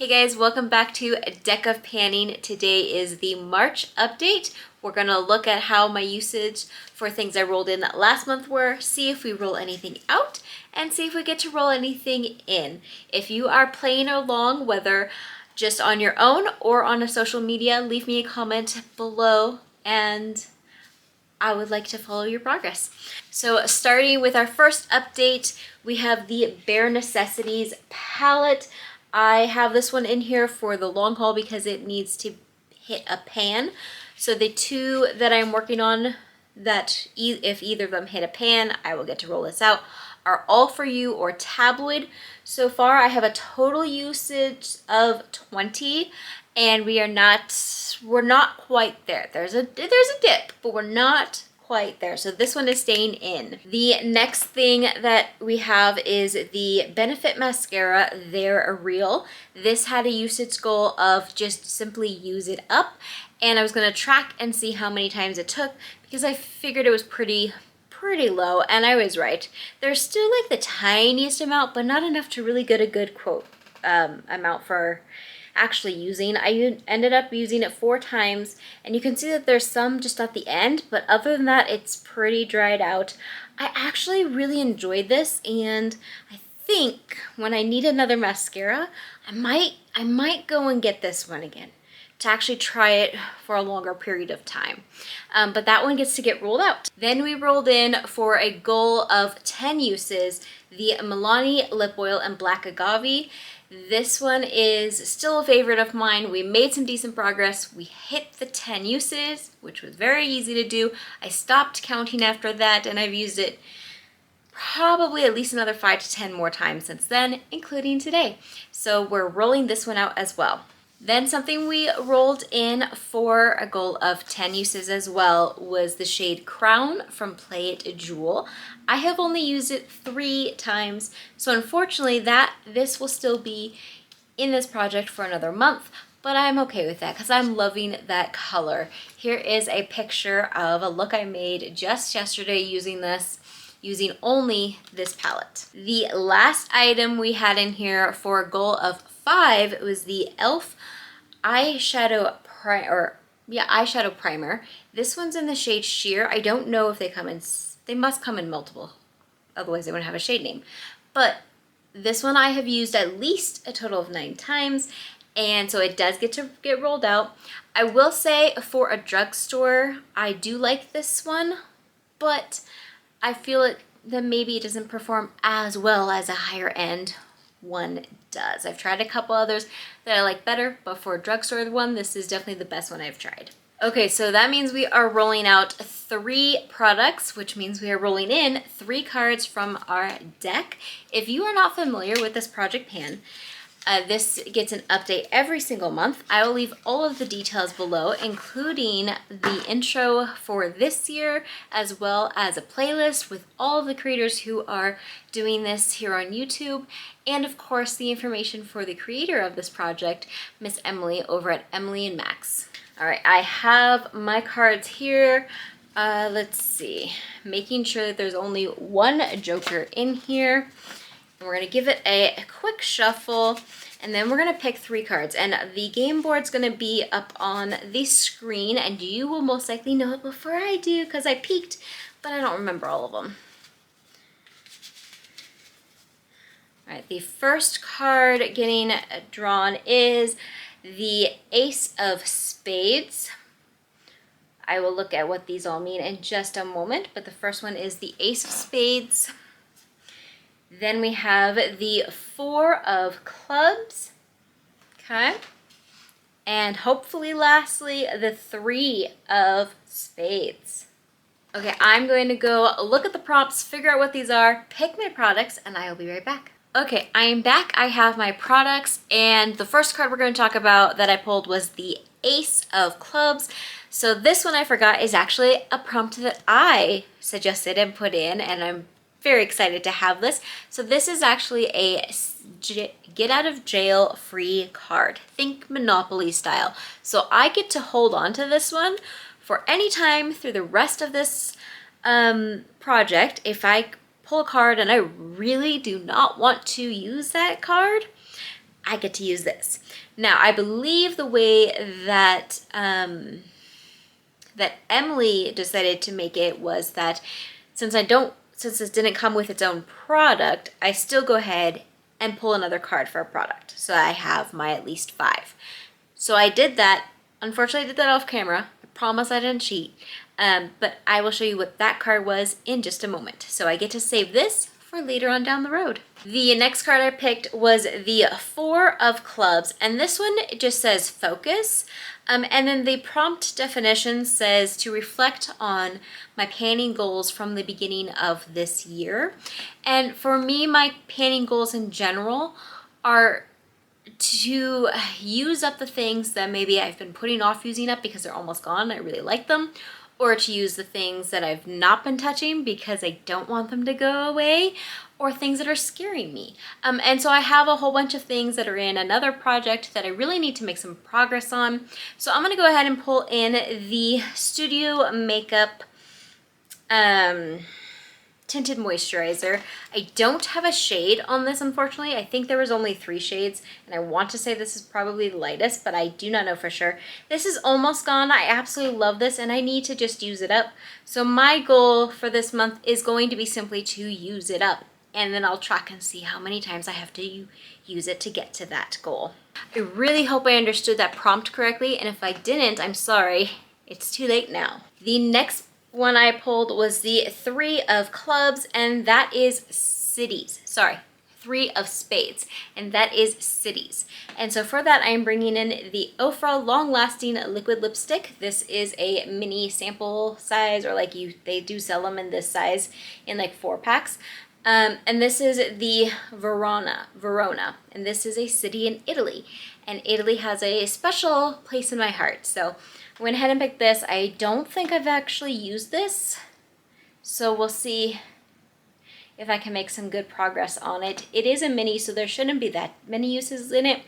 Hey guys, welcome back to Deck of Panning. Today is the March update. We're gonna look at how my usage for things I rolled in last month were, see if we roll anything out, and see if we get to roll anything in. If you are playing along, whether just on your own or on a social media, leave me a comment below and I would like to follow your progress. So starting with our first update, we have the Bare Necessities palette. I have this one in here for the long haul because it needs to hit a pan. So the two that I'm working on that if either of them hit a pan, I will get to roll this out, are All For You or Tabloid. So far I have a total usage of 20 and we're not quite there. There's a dip, but we're not quite there. So this one is staying in. The next thing that we have is the Benefit Mascara, They're Real. This had a usage goal of just simply use it up. And I was gonna track and see how many times it took because I figured it was pretty low, and I was right. There's still like the tiniest amount, but not enough to really get a good quote amount for actually using. I ended up using it 4 times, and you can see that there's some just at the end, but other than that, it's pretty dried out. I actually really enjoyed this, and I think when I need another mascara, I might go and get this one again to actually try it for a longer period of time. But that one gets to get rolled out. Then we rolled in for a goal of 10 uses, the Milani Lip Oil and Black Agave. This one is still a favorite of mine. We made some decent progress. We hit the 10 uses, which was very easy to do. I stopped counting after that, and I've used it probably at least another 5 to 10 more times since then, including today. So we're rolling this one out as well. Then something we rolled in for a goal of 10 uses as well was the shade Crown from Play It Jewel. I have only used it 3 times, so unfortunately this will still be in this project for another month, but I'm okay with that because I'm loving that color. Here is a picture of a look I made just yesterday using only this palette. The last item we had in here for a goal of 5 was the e.l.f. eyeshadow primer. This one's in the shade Sheer. I don't know if they must come in multiple, otherwise they wouldn't have a shade name. But this one I have used at least a total of 9 times, and so it does get to get rolled out. I will say for a drugstore, I do like this one, but I feel that maybe it doesn't perform as well as a higher end one does. I've tried a couple others that I like better, but for a drugstore one, this is definitely the best one I've tried. Okay, so that means we are rolling out 3 products, which means we are rolling in 3 cards from our deck. If you are not familiar with this project pan, this gets an update every single month. I will leave all of the details below, including the intro for this year, as well as a playlist with all of the creators who are doing this here on YouTube, and of course the information for the creator of this project, Miss Emily over at Emily and Max. All right, I have my cards here. Let's see, making sure that there's only 1 joker in here. And we're gonna give it a quick shuffle, and then we're gonna pick 3 cards. And the game board's gonna be up on the screen, and you will most likely know it before I do because I peeked, but I don't remember all of them. All right, the first card getting drawn is the Ace of Spades. I will look at what these all mean in just a moment, but the first one is the Ace of Spades. Then we have the 4 of Clubs, okay? And hopefully lastly, the 3 of Spades. Okay, I'm going to go look at the prompts, figure out what these are, pick my products, and I will be right back. Okay, I am back. I have my products, and the first card we're going to talk about that I pulled was the Ace of Clubs. So this one I forgot is actually a prompt that I suggested and put in, and I'm very excited to have this. So this is actually a get out of jail free card. Think Monopoly style. So I get to hold on to this one for any time through the rest of this project. If I pull a card and I really do not want to use that card, I get to use this. Now, I believe the way that that Emily decided to make it was that since this didn't come with its own product, I still go ahead and pull another card for a product. So I have my at least 5. So I did that. Unfortunately, I did that off camera. I promise I didn't cheat. But I will show you what that card was in just a moment. So I get to save this for later on down the road. The next card I picked was the 4 of clubs, and this one just says focus. And then the prompt definition says to reflect on my panning goals from the beginning of this year. And for me, my panning goals in general are to use up the things that maybe I've been putting off using up because they're almost gone. I really like them. Or to use the things that I've not been touching because I don't want them to go away, or things that are scaring me. And so I have a whole bunch of things that are in another project that I really need to make some progress on. So I'm gonna go ahead and pull in the Studio Makeup Tinted Moisturizer. I don't have a shade on this, unfortunately. I think there was only 3 shades, and I want to say this is probably the lightest, but I do not know for sure. This is almost gone. I absolutely love this, and I need to just use it up. So my goal for this month is going to be simply to use it up, and then I'll track and see how many times I have to use it to get to that goal. I really hope I understood that prompt correctly, and if I didn't, I'm sorry. It's too late now. The next one I pulled was the 3 of clubs, and that is cities. Sorry, 3 of spades, and that is cities. And so for that, I am bringing in the Ofra Long Lasting Liquid Lipstick. This is a mini sample size, or like they do sell them in this size in like 4 packs. And this is the Verona, and this is a city in Italy. And Italy has a special place in my heart. So I went ahead and picked this. I don't think I've actually used this, so we'll see if I can make some good progress on it. It is a mini, so there shouldn't be that many uses in it.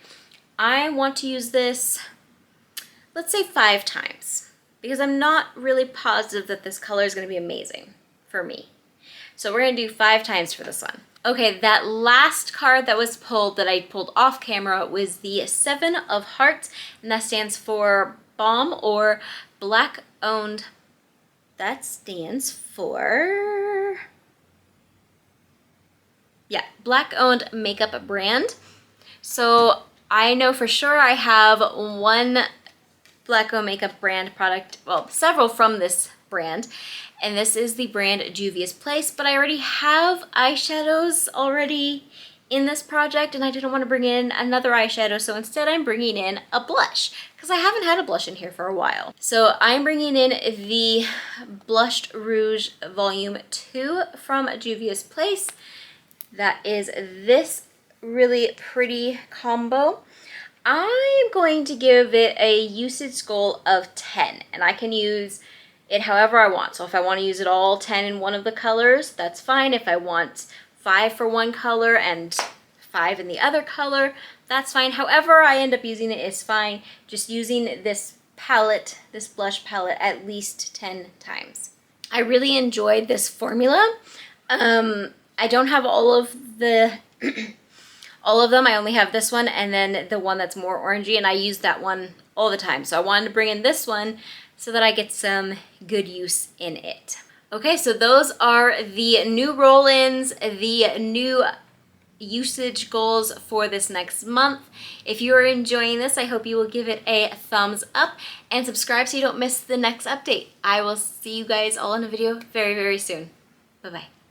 I want to use this, let's say 5 times, because I'm not really positive that this color is going to be amazing for me. So we're going to do 5 times for this one. Okay, that last card that was pulled, that I pulled off camera, was the 7 of Hearts, and that stands for Balm, or Black Owned. That stands for, yeah, Black Owned Makeup Brand. So I know for sure I have one Black Owned Makeup Brand product, well, several from this brand, and this is the brand Juvia's Place, but I already have eyeshadows already in this project, and I didn't want to bring in another eyeshadow, so instead I'm bringing in a blush, because I haven't had a blush in here for a while. So I'm bringing in the Blushed Rouge Volume 2 from Juvia's Place. That is this really pretty combo. I'm going to give it a usage goal of 10, and I can use it however I want. So if I want to use it all 10 in one of the colors, that's fine. If I want 5 for one color and 5 in the other color, that's fine. However I end up using it is fine. Just using this palette, this blush palette, at least 10 times. I really enjoyed this formula. I don't have all of the all of them. I only have this one and then the one that's more orangey, and I use that one all the time. So I wanted to bring in this one so that I get some good use in it. Okay, so those are the new roll-ins, the new usage goals for this next month. If you are enjoying this, I hope you will give it a thumbs up and subscribe so you don't miss the next update. I will see you guys all in a video very, very soon. Bye-bye.